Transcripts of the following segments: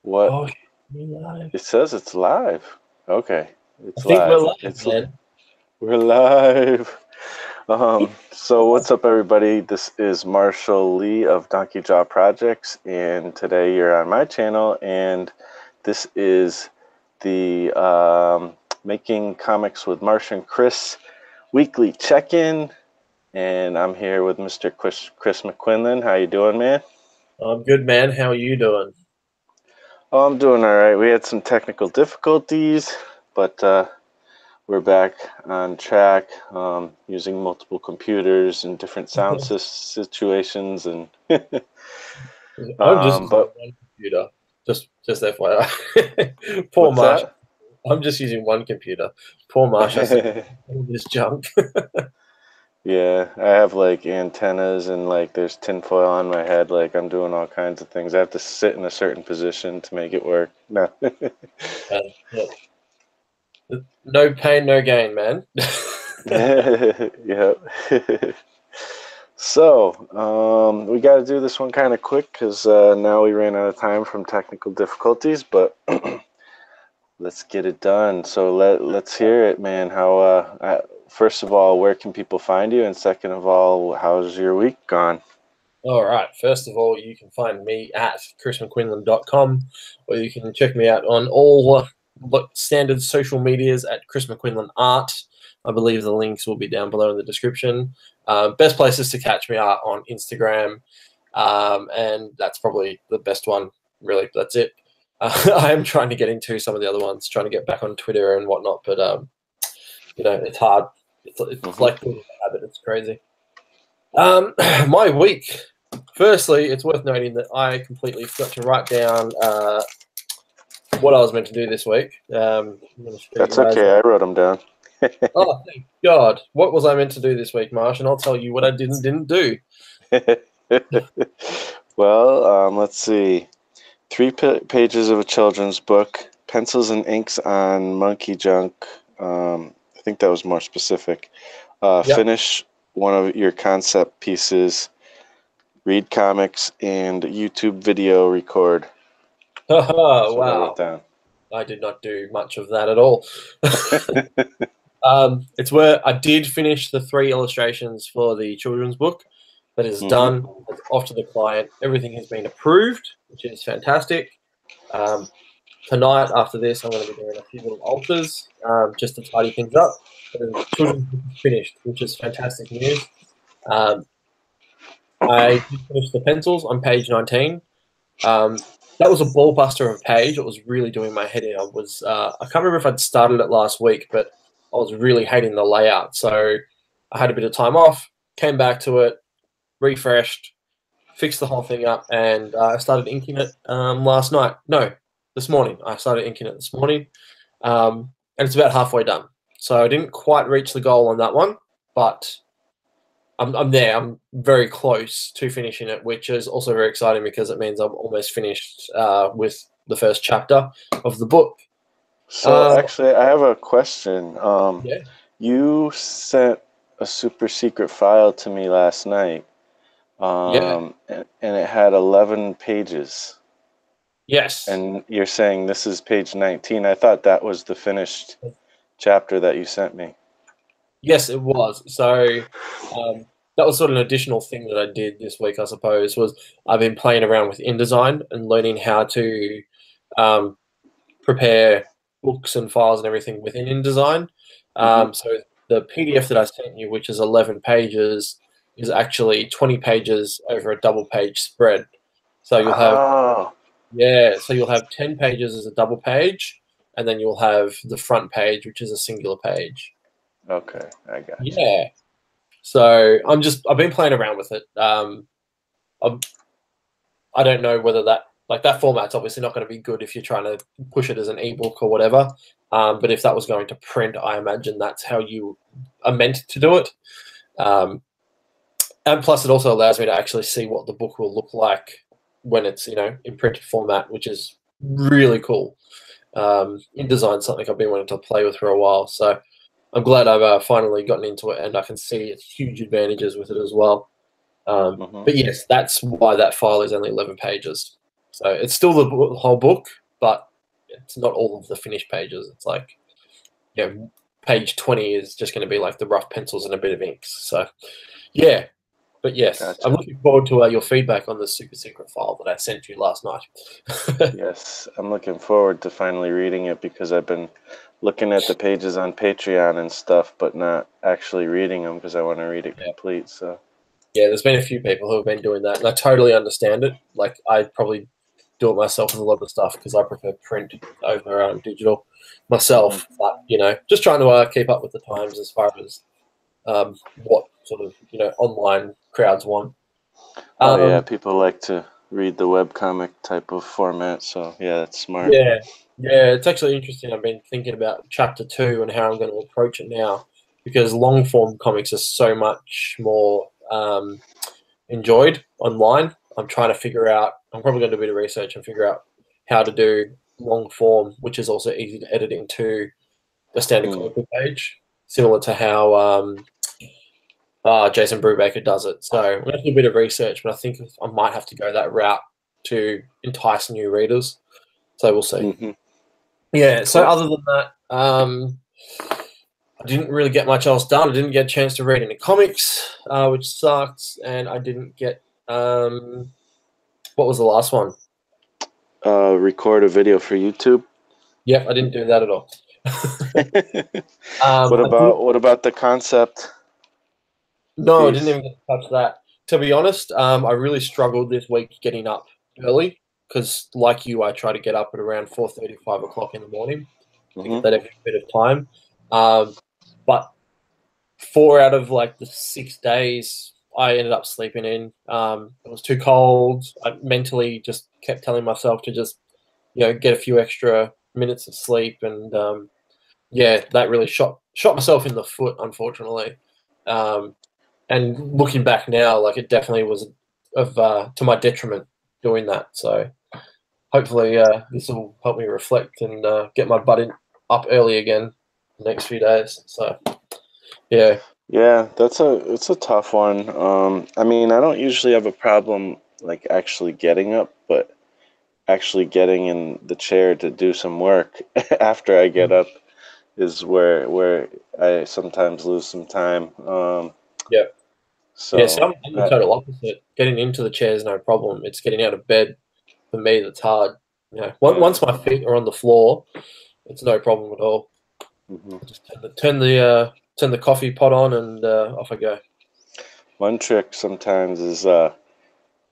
What? Oh, we're live. It says it's live. Okay, I it's think we're live. live, man. We're live. So what's up, everybody? This is Marshall Lee of Donkey Jaw Projects, and today you're on my channel, and this is the Making Comics with Marsh and Chris weekly check-in, and I'm here with Mr. Chris McQuinlan. How you doing, man? I'm good, man. How are you doing? Oh, I'm doing all right. We had some technical difficulties, but we're back on track, using multiple computers and different sound situations, and I'm just using but one computer. Just FYI. Poor what's Marsh. that? I'm just using one computer. Poor Marsh has to do all this junk. Yeah, I have like antennas and like there's tinfoil on my head. Like I'm doing all kinds of things. I have to sit in a certain position to make it work. No. Look, no pain, no gain, man. Yep. So, we got to do this one kind of quick because now we ran out of time from technical difficulties, but let's get it done. So let's hear it, man. First of all, where can people find you? And second of all, how's your week gone? All right. First of all, you can find me at chrismcquinlan.com, or you can check me out on all standard social medias at Chris McQuinlan Art. I believe the links will be down below in the description. Best places to catch me are on Instagram, and that's probably the best one, really. That's it. I am trying to get into some of the other ones, trying to get back on Twitter and whatnot, but it's hard. It's like building a habit. It's crazy. My week. Firstly, it's worth noting that I completely forgot to write down what I was meant to do this week. That's okay. I wrote them down. Oh, thank God. What was I meant to do this week, Marsh? And I'll tell you what I didn't do. Well, let's see. Three pages of a children's book, pencils and inks on monkey junk. I think that was more specific. Yep. Finish one of your concept pieces, read comics, and YouTube video record. Oh, What I wow. wrote down. I did not do much of that at all. It's where I did finish the 3 illustrations for the children's book. That is done. It's off to the client. Everything has been approved, which is fantastic. Tonight, after this, I'm going to be doing a few little alters just to tidy things up. The children's book is finished, which is fantastic news. I did finish the pencils on page 19. That was a ball buster of a page. It was really doing my head in. I can't remember if I'd started it last week, but I was really hating the layout. So I had a bit of time off, came back to it, refreshed, fixed the whole thing up, and I started inking it last night. No, this morning. I started inking it this morning, and it's about halfway done. So I didn't quite reach the goal on that one, but I'm there. I'm very close to finishing it, which is also very exciting because it means I'm almost finished with the first chapter of the book. So actually, I have a question. Yeah. You sent a super secret file to me last night, and it had 11 pages. Yes. And you're saying this is page 19. I thought that was the finished chapter that you sent me. Yes, it was. So that was sort of an additional thing that I did this week, I suppose, was I've been playing around with InDesign and learning how to prepare books and files and everything within InDesign. So the PDF that I sent you, which is 11 pages, is actually 20 pages over a double page spread. So you'll have so you'll have 10 pages as a double page, and then you'll have the front page, which is a singular page. Okay, I got you. Yeah. So I've been playing around with it. I don't know whether that format's obviously not going to be good if you're trying to push it as an ebook or whatever. But if that was going to print, I imagine that's how you are meant to do it. And plus, it also allows me to actually see what the book will look like when it's in printed format, which is really cool. InDesign's something I've been wanting to play with for a while, so I'm glad I've finally gotten into it, and I can see its huge advantages with it as well. But yes, that's why that file is only 11 pages. So it's still the whole book, but it's not all of the finished pages. It's like, page 20 is just going to be like the rough pencils and a bit of inks. So, yeah. But yes, I'm Gotcha. looking forward to your feedback on the super secret file that I sent you last night. Yes, I'm looking forward to finally reading it because I've been looking at the pages on Patreon and stuff, but not actually reading them because I want to read it Yeah. complete. So, Yeah, there's been a few people who have been doing that, and I totally understand it. Like, I probably do it myself with a lot of stuff because I prefer print over digital myself. But just trying to keep up with the times as far as what sort of online crowds want. oh yeah, people like to read the webcomic type of format. So yeah, that's smart. Yeah, yeah, it's actually interesting. I've been thinking about chapter 2 and how I'm going to approach it now, because long form comics are so much more enjoyed online. I'm trying to figure out. I'm probably going to do a bit of research and figure out how to do long form, which is also easy to edit into a standard Mm. comic book page, similar to how Jason Brubaker does it. So I'm going to do a bit of research, but I think I might have to go that route to entice new readers. So we'll see. Hmm. Yeah. So Cool. other than that, I didn't really get much else done. I didn't get a chance to read any comics, which sucks, and I didn't get what was the last one? Record a video for YouTube. Yep, I didn't do that at all. What I did. about the concept No, I didn't piece? even get to touch that. To be honest, I really struggled this week getting up early because, like you, I try to get up at around 4:30, 5 o'clock in the morning to get Hmm. that extra bit of time. But 4 out of like the 6 days, I ended up sleeping in. It was too cold. I mentally just kept telling myself to just, get a few extra minutes of sleep, and yeah, that really shot myself in the foot, unfortunately. Um, and looking back now, like it definitely was to my detriment doing that. So hopefully this will help me reflect and get my butt up early again the next few days. So yeah. Yeah, it's a tough one. I mean, I don't usually have a problem like actually getting up, but actually getting in the chair to do some work after I get up is where I sometimes lose some time. Yeah. Yeah, so So I'm the total opposite. Getting into the chair is no problem. It's getting out of bed for me that's hard. yeah. Once my feet are on the floor, it's no problem at all. Hmm. I just turn the coffee pot on and off I go. One trick sometimes is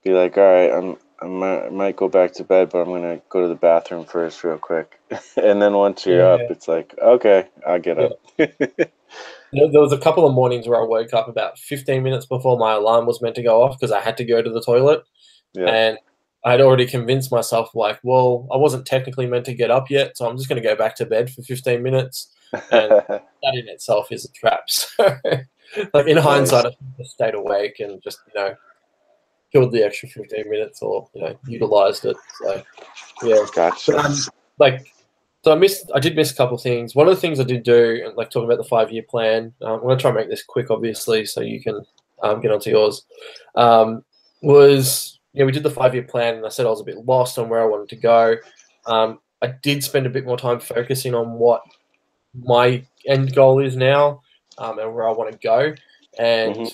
be like, all right, I might go back to bed, but I'm gonna go to the bathroom first, real quick. And then once you're up, Yeah, it's like, okay, I'll get yeah. up. There was a couple of mornings where I woke up about 15 minutes before my alarm was meant to go off because I had to go to the toilet, Yeah. and I'd already convinced myself, like, well, I wasn't technically meant to get up yet, so I'm just going to go back to bed for 15 minutes, and that in itself is a trap. So, like in Nice. hindsight, I should have just stayed awake and just killed the extra 15 minutes or utilized it. So yeah, but Gotcha. like. So I did miss a couple of things. One of the things I did do, and like talking about the 5-year plan, I'm going to try and make this quick, obviously, so you can get onto yours. Was we did the 5-year plan, and I said I was a bit lost on where I wanted to go. I did spend a bit more time focusing on what my end goal is now, and where I want to go, and Hmm.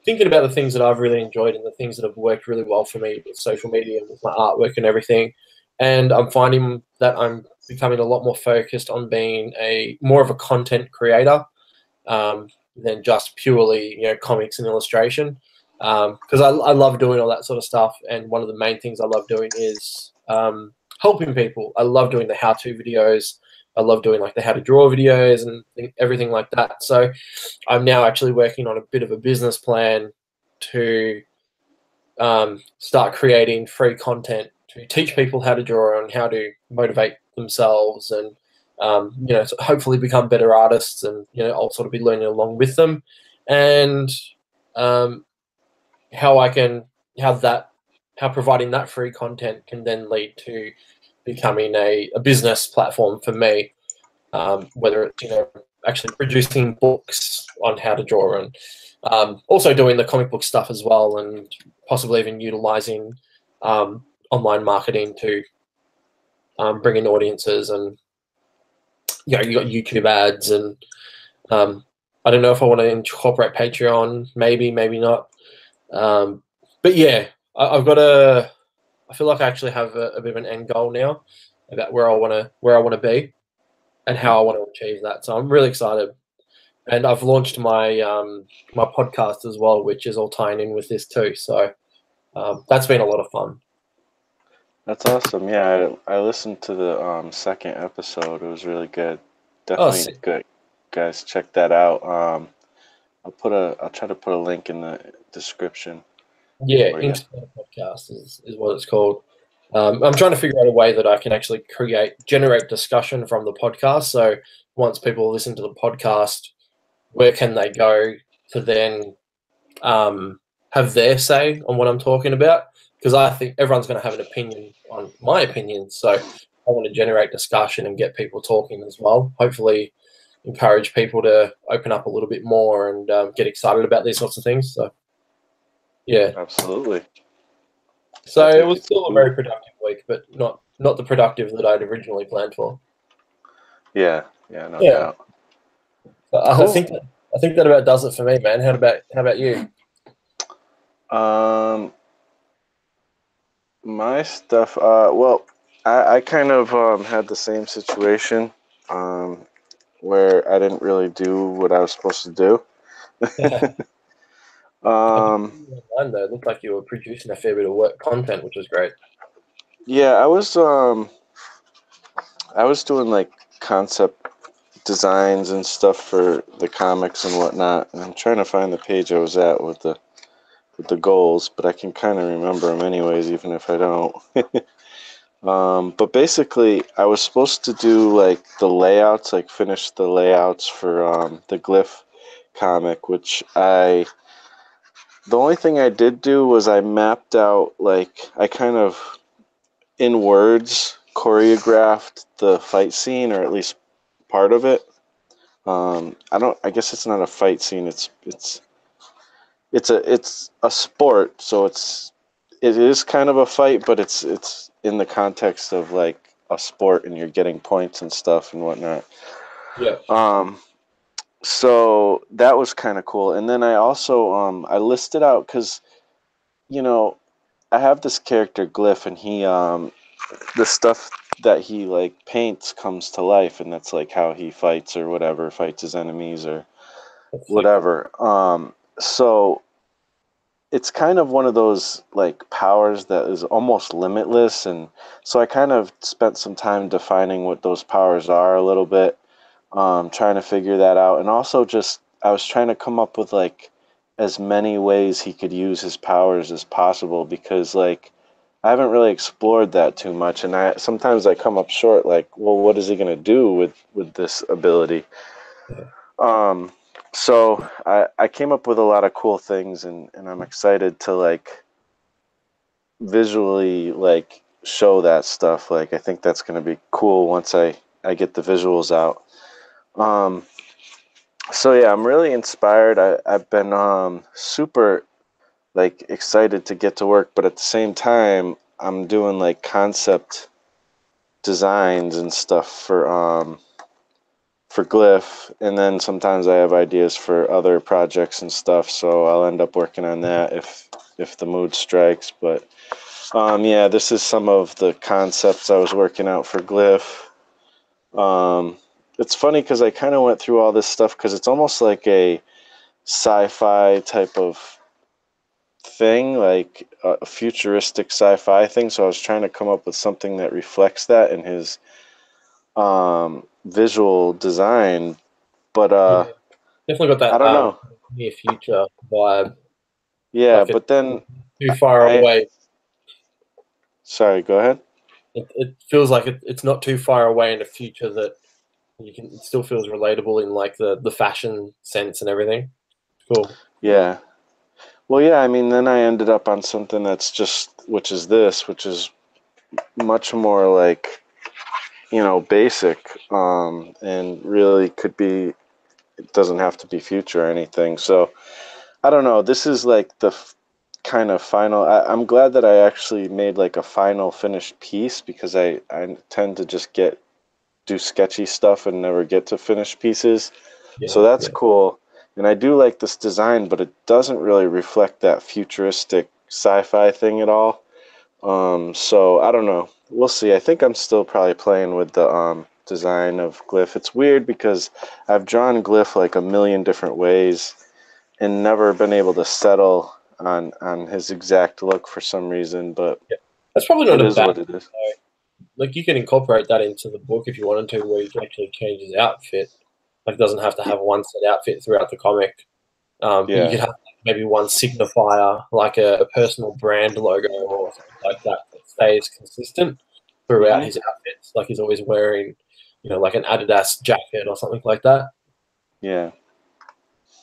thinking about the things that I've really enjoyed and the things that have worked really well for me with social media and with my artwork and everything. And I'm finding that I'm becoming a lot more focused on being more of a content creator than just purely comics and illustration. Because I love doing all that sort of stuff, and one of the main things I love doing is helping people. I love doing the how-to videos. I love doing like the how to draw videos and everything like that. So I'm now actually working on a bit of a business plan to start creating free content to teach people how to draw and how to motivate themselves, and hopefully become better artists, and I'll sort of be learning along with them, and um, how I can how providing that free content can then lead to becoming a business platform for me, whether it's actually producing books on how to draw, and also doing the comic book stuff as well, and possibly even utilizing online marketing to bring in audiences, and you got YouTube ads, and I don't know if I want to incorporate Patreon. Maybe, maybe not. But yeah, I've got a. I feel like I actually have a bit of an end goal now about where I want to be and how I want to achieve that. So I'm really excited, and I've launched my my podcast as well, which is all tying in with this too. So that's been a lot of fun. That's awesome. Yeah, I listened to the second episode. It was really good. Oh, Definitely sick. good. Guys, check that out. I'll try to put a link in the description Yeah, for you. Interstellar Podcast is what it's called. I'm trying to figure out a way that I can actually generate discussion from the podcast. So once people listen to the podcast, where can they go to then have their say on what I'm talking about? Because I think everyone's going to have an opinion on my opinion. So I want to generate discussion and get people talking as well. Hopefully, encourage people to open up a little bit more and get excited about these sorts of things. So yeah. Absolutely. So I it think was it's still a cool. very productive week, but not the productive that I'd originally planned for. Yeah, yeah, no Yeah, doubt. but Cool. I think that about does it for me, man. How about you? Um, my stuff. Well, I kind of had the same situation where I didn't really do what I was supposed to do. I did Um, see you online though. It looked like you were producing a fair bit of work content, which was great. yeah, I was doing like concept designs and stuff for the comics and whatnot, and I'm trying to find the page I was at with the goals, but I can kind of remember them anyways, even if I don't. But basically, I was supposed to do like the layouts, like finish the layouts for the Glyph comic, which the only thing I did do was I mapped out, like, I kind of, in words, choreographed the fight scene, or at least part of it. I guess it's not a fight scene. It's a sport, so it is kind of a fight, but it's in the context of like a sport, and you're getting points and stuff and whatnot. Yeah, Um, so that was kind of cool. And then I also I listed out because you know I have this character Glyph, and he the stuff that he like paints comes to life, and that's like how he fights or whatever, fights his enemies or that's sick. whatever. So it's kind of one of those like powers that is almost limitless, and so I kind of spent some time defining what those powers are a little bit, trying to figure that out, and also just I was trying to come up with like as many ways he could use his powers as possible, because like I haven't really explored that too much, and I sometimes I come up short, like, well, what is he gonna do with this ability? Yeah, Um, so I came up with a lot of cool things, and I'm excited to like visually like show that stuff. Like I think that's gonna be cool once I get the visuals out. Um, so yeah, I'm really inspired. I've been super like excited to get to work, but at the same time, I'm doing like concept designs and stuff for Glyph, and then sometimes I have ideas for other projects and stuff. So I'll end up working on that if the mood strikes. But yeah, this is some of the concepts I was working out for Glyph. Um, it's funny because I kind of went through all this stuff because it's almost like a sci-fi type of thing, like a futuristic sci-fi thing. So I was trying to come up with something that reflects that in his visual design. But yeah, definitely got I that don't know. near future vibe. Yeah, Like it's but then too far I away. sorry, go ahead. It feels like it's not too far away in the future that you can. It still feels relatable in like the fashion sense and everything. Cool. Yeah. Well, yeah, I mean, then I ended up on something that's just, which is much more like, basic, and really could be, it doesn't have to be future or anything. So I don't know. This is like kind of final. I'm glad that I actually made like a final finished piece because I tend to just do sketchy stuff and never get to finished pieces. So Yeah, that's yeah, cool. And I do like this design, but it doesn't really reflect that futuristic sci-fi thing at all. So I don't know. We'll see. I think I'm still probably playing with the design of Glyph. It's weird because I've drawn Glyph like a million different ways and never been able to settle on his exact look for some reason, but yeah. That's probably it not a is bad. what it is. Like you can incorporate that into the book if you wanted to, where you can actually change his outfit. Like it doesn't have to Y- have one set outfit throughout the comic. But you Yeah. could have maybe one signifier, like a personal brand logo or something like that, that stays consistent throughout Hmm. his outfits. Like he's always wearing, like an Adidas jacket or something like that. Yeah.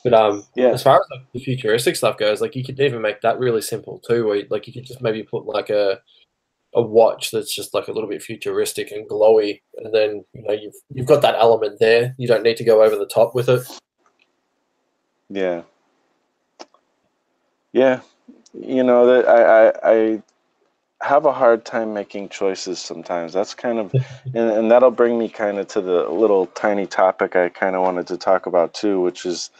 But Yeah. as far as like the futuristic stuff goes, like you could even make that really simple too. Where like you could just maybe put like a watch that's just like a little bit futuristic and glowy, and then you've got that element there. You don't need to go over the top with it. Yeah. Yeah. You know that I have a hard time making choices sometimes. That's kind of, and that'll bring me kind of to the little tiny topic I kind of wanted to talk about too, which is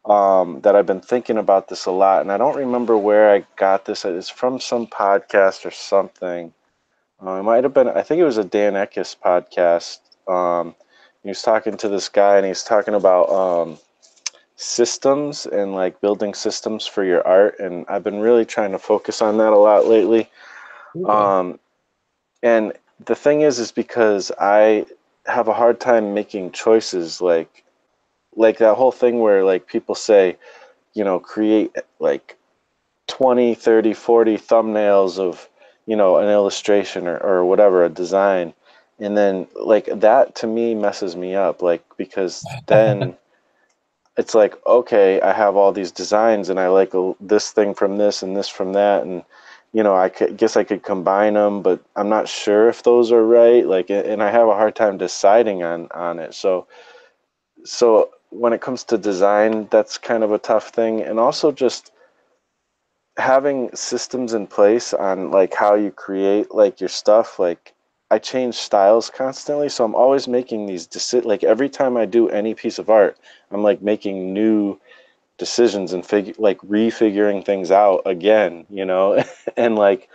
that I've been thinking about this a lot, and I don't remember where I got this. It's from some podcast or something. It might have been, I think it was a Dan Eckes podcast. He was talking to this guy, and he's talking about systems and like building systems for your art, and I've been really trying to focus on that a lot lately. Okay. Um, and the thing is because I have a hard time making choices, like that whole thing where like people say, create like 20, 30, 40 thumbnails of, an illustration or whatever, a design. And then like that to me messes me up, like because then it's like, okay, I have all these designs and I like this thing from this and this from that, and guess I could combine them, but I'm not sure if those are right. Like, and I have a hard time deciding on it. So when it comes to design, that's kind of a tough thing, and also just having systems in place on like how you create like your stuff. Like I change styles constantly, so I'm always making these like every time I do any piece of art, I'm like making new decisions and like refiguring things out again, and like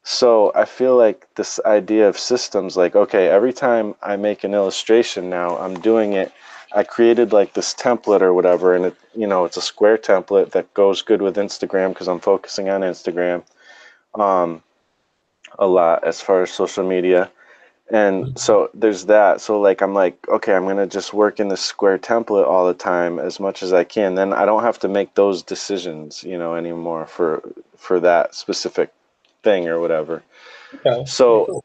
so I feel like this idea of systems, like, okay, every time I make an illustration now, I'm doing it. I created like this template or whatever, and it's a square template that goes good with Instagram because I'm focusing on Instagram um, a lot as far as social media. And so there's that. So like I'm like, okay, I'm gonna just work in this square template all the time as much as I can. Then I don't have to make those decisions, anymore for that specific thing or whatever. Okay. Yeah, So, cool.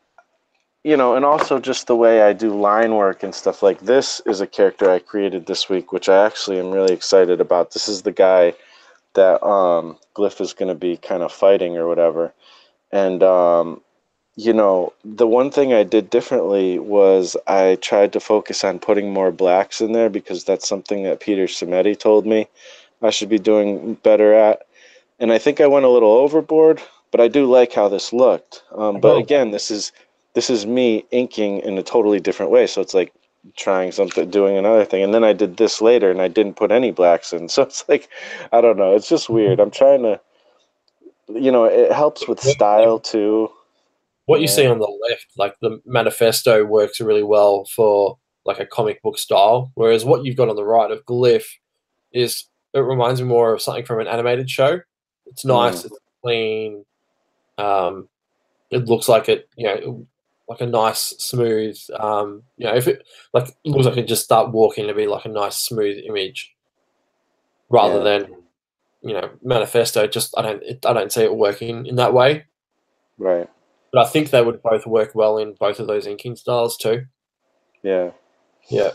and also just the way I do line work and stuff, like this is a character I created this week, which I actually am really excited about. This is the guy that Glyph is going to be kind of fighting or whatever. And the one thing I did differently was I tried to focus on putting more blacks in there because that's something that Peter Simeti told me I should be doing better at. And I think I went a little overboard, but I do like how this looked. But Cool. again, this is me inking in a totally different way. So it's like trying something, doing another thing, and then I did this later, and I didn't put any blacks in. So it's like, I don't know. It's just weird. I'm trying to, it helps with Like style too. what you Yeah. see on the left, like the manifesto works really well for like a comic book style, whereas what you've got on the right of Glyph is it reminds me more of something from an animated show. It's Mm, nice, it's clean. Um, it looks like like a nice smooth. If it like it looks like it just start walking to be like a nice smooth image rather yeah. than manifesto. Just I don't see it working in that way. Right. But I think they would both work well in both of those inking styles too. Yeah. Yeah.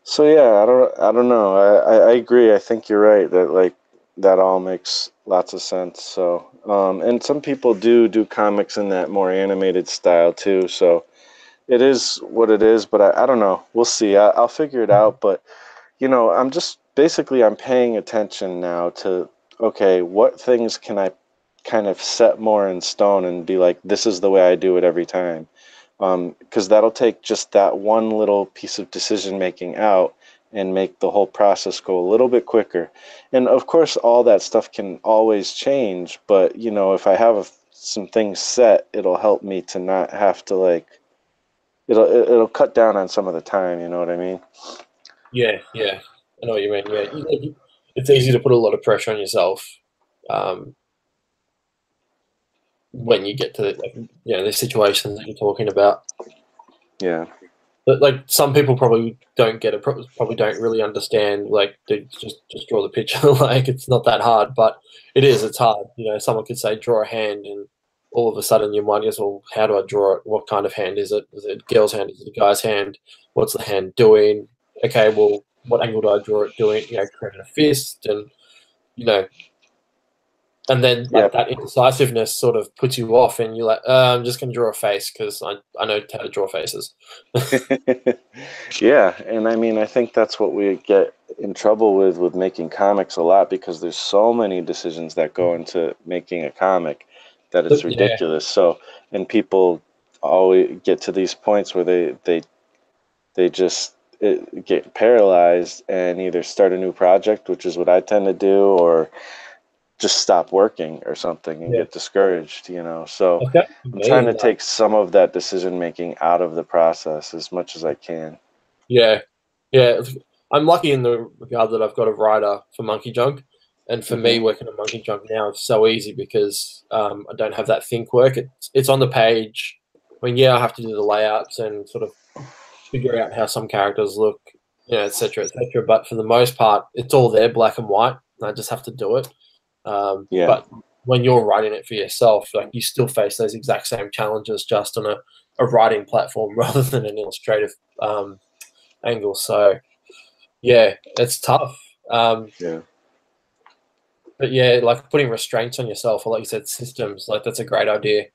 So yeah, I don't know. I agree. I think you're right that like that all makes lots of sense. So and some people do comics in that more animated style too. So it is what it is. But I don't know. We'll see. I'll figure it out. But I'm just basically I'm paying attention now to okay, what things can I kind of set more in stone and be like, this is the way I do it every time? Because that'll take just that one little piece of decision making out and make the whole process go a little bit quicker. And of course, all that stuff can always change, but you know, if I have some things set, it'll help me to not have to like it'll cut down on some of the time. You know what I mean? Yeah, yeah, I know what you mean. Yeah, it's easy to put a lot of pressure on yourself um, when you get to like, the situations that you're talking about. Yeah, But like some people probably don't get it, probably don't really understand. Like they just draw the picture. Like it's not that hard, but it is. It's hard. Someone could say draw a hand, and all of a sudden your mind goes, well, how do I draw it? What kind of hand is it? Is it a girl's hand? Is it a guy's hand? What's the hand doing? Okay, well, what angle do I draw it doing? Creating a fist, and you know, and then yeah. like that indecisiveness sort of puts you off, and you're like, I'm just going to draw a face because I know how to draw faces. Yeah, and I mean, I think that's what we get in trouble with making comics a lot because there's so many decisions that go into making a comic that it's But yeah, ridiculous. So, and people always get to these points where they just get paralyzed and either start a new project, which is what I tend to do, or just stop working or something and yeah, get discouraged, you know. So, that's that for I'm trying me. to take some of that decision making out of the process as much as I can. Yeah, yeah. I'm lucky in the regard that I've got a writer for Monkey Junk, and for me, Hmm. working on Monkey Junk now is so easy because I don't have that think work. It's on the page. I mean, yeah, I have to do the layouts and sort of figure out how some characters look, etc., etc. But for the most part, it's all there, black and white. And I just have to do it. Yeah. But when you're writing it for yourself, like you still face those exact same challenges, just on a writing platform rather than an illustrative angle. So yeah, it's tough. Yeah. But yeah, like putting restraints on yourself, or like you said, systems, like that's a great idea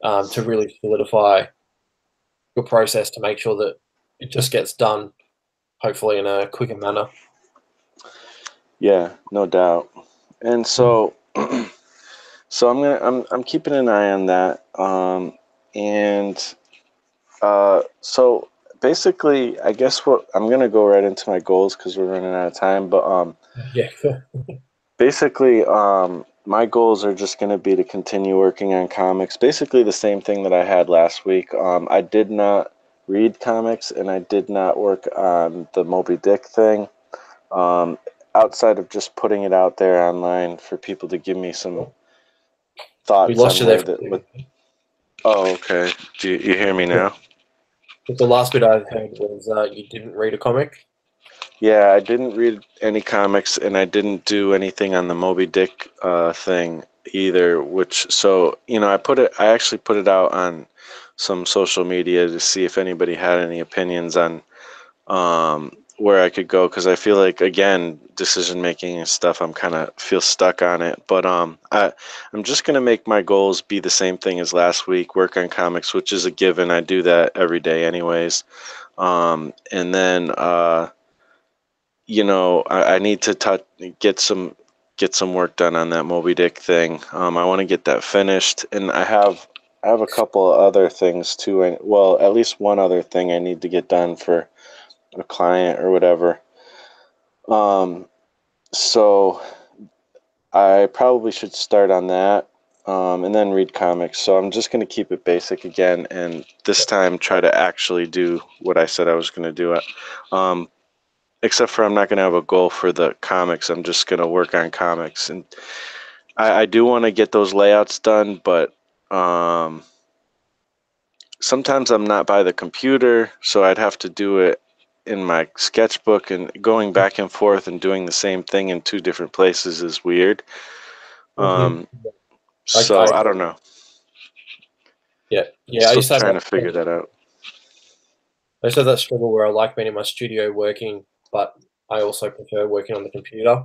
to really solidify your process to make sure that it just gets done, hopefully in a quicker manner. Yeah, no doubt. And so so I'm keeping an eye on that. And so basically I guess what I'm gonna go right into my goals because we're running out of time. But Yeah, basically my goals are just gonna be to continue working on comics. Basically the same thing that I had last week. I did not read comics and I did not work on the Moby Dick thing. Um, outside of just putting it out there online for people to give me some we thoughts lost on you there where for a the what. second. Oh, okay. Do you hear me now? But the last bit I heard was you didn't read a comic. Yeah, I didn't read any comics and I didn't do anything on the Moby Dick thing either. Which so you know I actually put it out on some social media to see if anybody had any opinions on where I could go because I feel like again decision making and stuff I'm kind of feel stuck on it. But I'm just gonna make my goals be the same thing as last week. Work on comics, which is a given. I do that every day anyways. And then you know I need to get some work done on that Moby Dick thing. I want to get that finished, and I have a couple of other things too. Well, at least one other thing I need to get done for a client or whatever. Um, so I probably should start on that, and then read comics. So I'm just going to keep it basic again, and this time try to actually do what I said I was going to do. Um, except for I'm not going to have a goal for the comics. I'm just going to work on comics, and I do want to get those layouts done, but um, sometimes I'm not by the computer, so I'd have to do it in my sketchbook, and going back and forth and doing the same thing in two different places is weird. Mm-hmm. Um, I so I don't know. Yeah, yeah. Still trying to figure that out. I used to have that struggle where I like being in my studio working, but I also prefer working on the computer,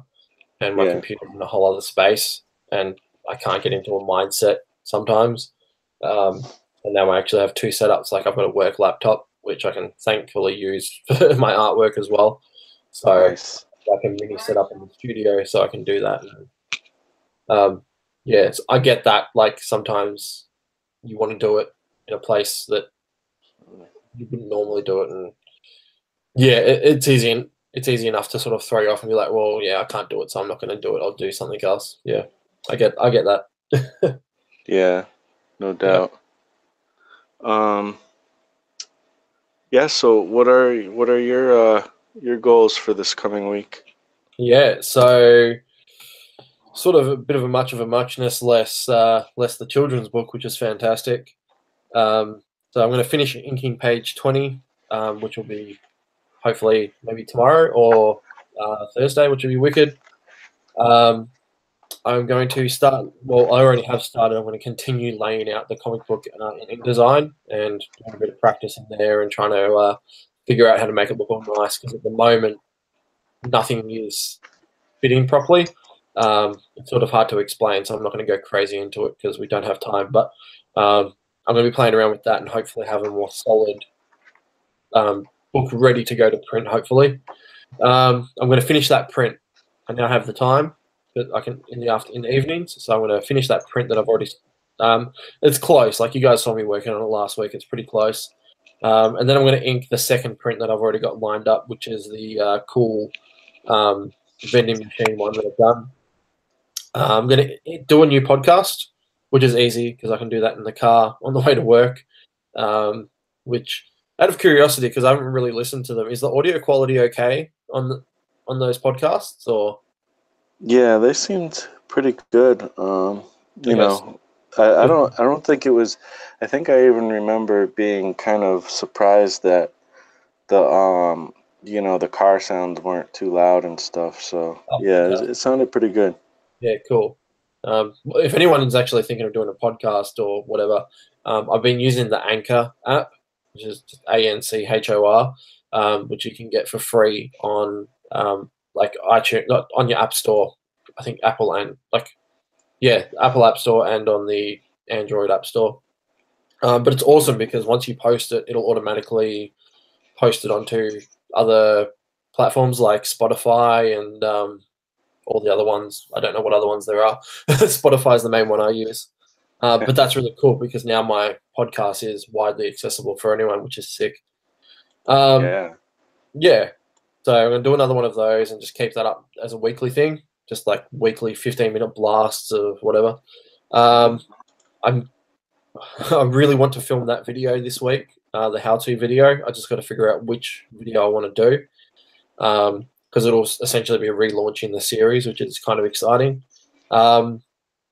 and my Yeah. computer's in a whole other space, and I can't get into a mindset sometimes. And now I actually have two setups. Like I've got a work laptop, which I can thankfully use for my artwork as well. So Nice. like a mini setup in the studio, so I can do that. Yeah, so I get that. Like sometimes you want to do it in a place that you wouldn't normally do it, and yeah, it's easy. It's easy enough to sort of throw you off and be like, well, yeah, I can't do it, so I'm not going to do it. I'll do something else. Yeah, I get that. Yeah, no Yeah. doubt. Um, yeah. So what are your goals for this coming week? Yeah, so sort of a bit of a much of a muchness, less the children's book, which is fantastic. So I'm going to finish inking page 20, which will be hopefully maybe tomorrow or Thursday, which will be wicked. Um, I'm going to start. Well, I already have started. I'm going to continue laying out the comic book in InDesign and doing a bit of practice in there and trying to figure out how to make it look all nice. Because at the moment, nothing is fitting properly. It's sort of hard to explain, so I'm not going to go crazy into it because we don't have time. But I'm going to be playing around with that and hopefully have a more solid book ready to go to print. Hopefully, I'm going to finish that print. I now have the time that I can in the evenings, so I'm going to finish that print that I've already. It's close. Like you guys saw me working on it last week. It's pretty close. And then I'm going to ink the second print that I've already got lined up, which is the cool vending machine one that I've done. I'm going to do a new podcast, which is easy because I can do that in the car on the way to work. Which, out of curiosity, because I haven't really listened to them, is the audio quality okay on those podcasts? Or Yeah, they seemed pretty good. I You guess know, I don't think it was. I think I even remember being kind of surprised that the car sounds weren't too loud and stuff. So oh, yeah, it, fantastic. it sounded pretty good. Yeah, cool. If anyone is actually thinking of doing a podcast or whatever, I've been using the Anchor app, which is just ANCHOR, which you can get for free on like iTunes, not on your App Store. I think Apple and Apple App Store and on the Android App Store. But it's awesome because once you post it, it'll automatically post it onto other platforms like Spotify and all the other ones. I don't know what other ones there are. Spotify is the main one I use. But that's really cool because now my podcast is widely accessible for anyone, which is sick. Um, Yeah. yeah. So I'm going to do another one of those and just keep that up as a weekly thing, just like weekly 15-minute blasts of whatever. Um, I'm I really want to film that video this week, the how-to video. I just got to figure out which video I want to do because it'll essentially be relaunching the series, which is kind of exciting. Um,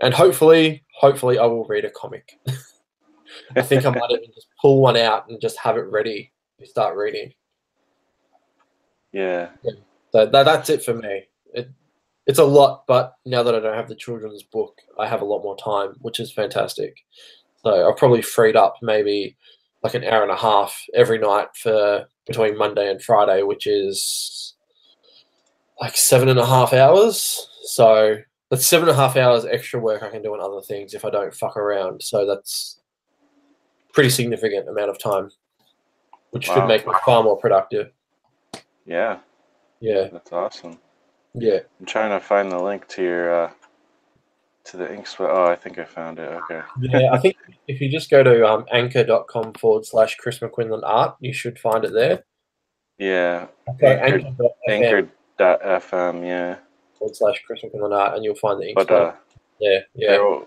and hopefully, I will read a comic. I think I might even just pull one out and just have it ready to start reading. Yeah. Yeah. So that's it for me. It's a lot, but now that I don't have the children's book, I have a lot more time, which is fantastic. So I've probably freed up maybe like an hour and a half every night for between Monday and Friday, which is like 7.5 hours. So that's 7.5 hours extra work I can do on other things if I don't fuck around. So that's pretty significant amount of time, which should Wow. make me far more productive. Yeah, Yeah, that's awesome. yeah. I'm trying to find the link to your to the ink spot. Oh, I think I found it. Okay. Yeah, I think if you just go to anchor.com/Chris McQuinlan art, you should find it there. Yeah, Sorry, anchored anchor.fm anchored.fm. Yeah, /Chris McQuinlan art, and you'll find the ink but spot. Yeah, yeah. there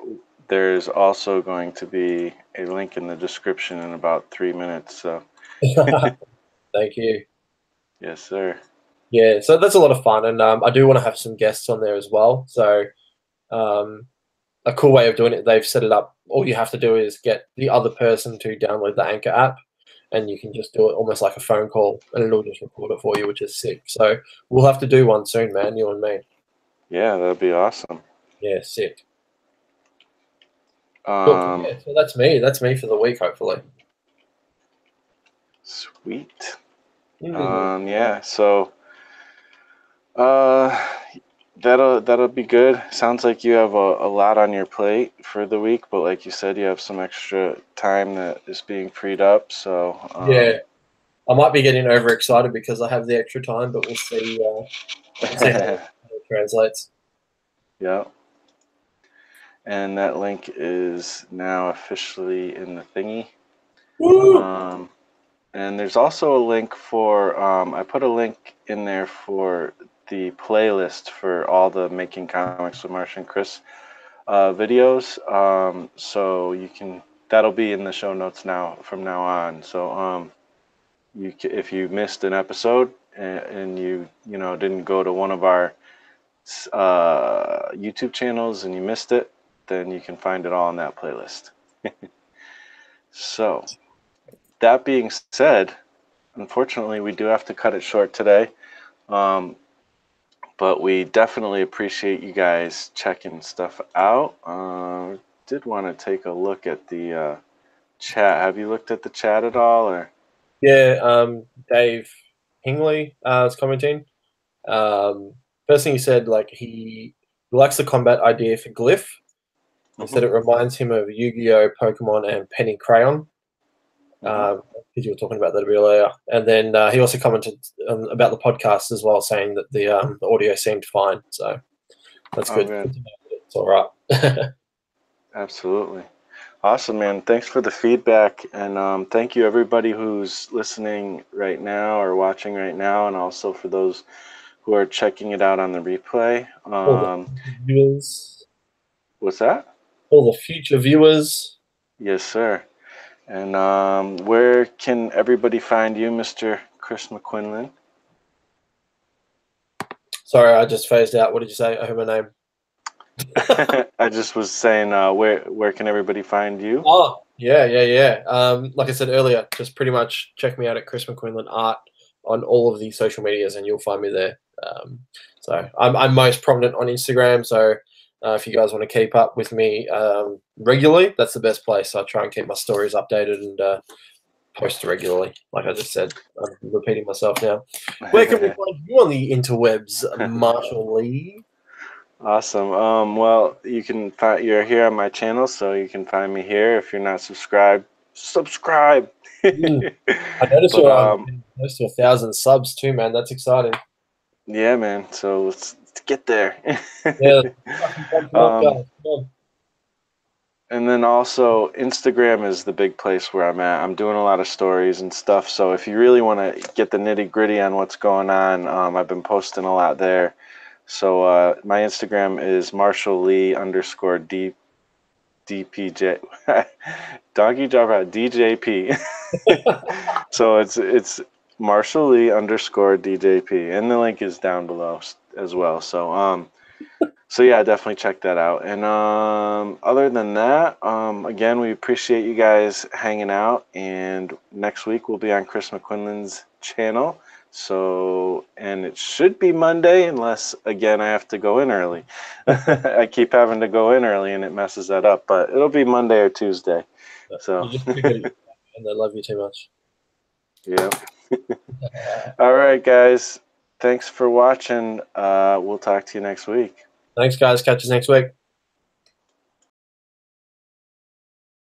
there's also going to be a link in the description in about 3 minutes. So Thank you. yes, sir. Yeah, so that's a lot of fun, and I do want to have some guests on there as well. So um, a cool way of doing it, they've set it up. All you have to do is get the other person to download the Anchor app, and you can just do it almost like a phone call, and it'll just record it for you, which is sick. So we'll have to do one soon, man. You and me. Yeah, that'd be awesome. Yeah, sick. Cool. Um, Yeah, so that's me. That's me for the week, hopefully. Sweet. Mm. Yeah. So uh, that'll be good. Sounds like you have a lot on your plate for the week, but like you said, you have some extra time that is being freed up. So Yeah, I might be getting overexcited because I have the extra time, but we'll see. We'll see how it translates. yeah. and that link is now officially in the thingy. Woo! And there's also a link for, I put a link in there for the playlist for all the Making Comics with Marsh and Chris videos. So you can, that'll be in the show notes now from now on. So if you missed an episode and you didn't go to one of our YouTube channels and you missed it, then you can find it all in that playlist. So that being said, unfortunately, we do have to cut it short today. But we definitely appreciate you guys checking stuff out. Did want to take a look at the chat. Have you looked at the chat at all, or? Yeah, Dave Hingley is commenting. First thing he said, like he likes the combat idea for Glyph. He said it reminds him of Yu-Gi-Oh, Pokemon, and Penny Crayon. Because you were talking about that a bit earlier. And then he also commented about the podcast as well, saying that the audio seemed fine. So that's good. Good. It's all right. Absolutely. Awesome, man. Thanks for the feedback. And thank you, everybody who's listening right now or watching right now, and also for those who are checking it out on the replay. All the viewers. What's that? All the future viewers. Yes, sir. And where can everybody find you, Mr. Chris McQuinlan? Sorry, I just phased out. What did you say? I heard my name. I just was saying, where can everybody find you? Oh, yeah. Like I said earlier, just pretty much check me out at Chris McQuinlan Art on all of the social medias, and you'll find me there. So I'm most prominent on Instagram. So if you guys want to keep up with me regularly, that's the best place. I try and keep my stories updated and post regularly. Like I just said, I'm repeating myself now. Where can we find you on the interwebs, Marshall Lee? Awesome. Well, you can find, you're here on my channel, so you can find me here. If you're not subscribed, subscribe. I noticed you're close to 1,000 subs too, man. That's exciting. Yeah, man. So let's get there. Yeah. And then also Instagram is the big place where I'm at. I'm doing a lot of stories and stuff. So if you really want to get the nitty gritty on what's going on, I've been posting a lot there. So my Instagram is Marshall Lee _ DPJ Donkey Java DJP. So it's Marshall Lee _ DJP, and the link is down below as well. So yeah, definitely check that out. And other than that, again, we appreciate you guys hanging out. And next week we'll be on Chris McQuinlan's channel. So, and it should be Monday, unless again I have to go in early. I keep having to go in early, and it messes that up. But it'll be Monday or Tuesday. So. You just and they love you too much. Yeah. All right, guys. Thanks for watching. We'll talk to you next week. Thanks, guys. Catch us next week.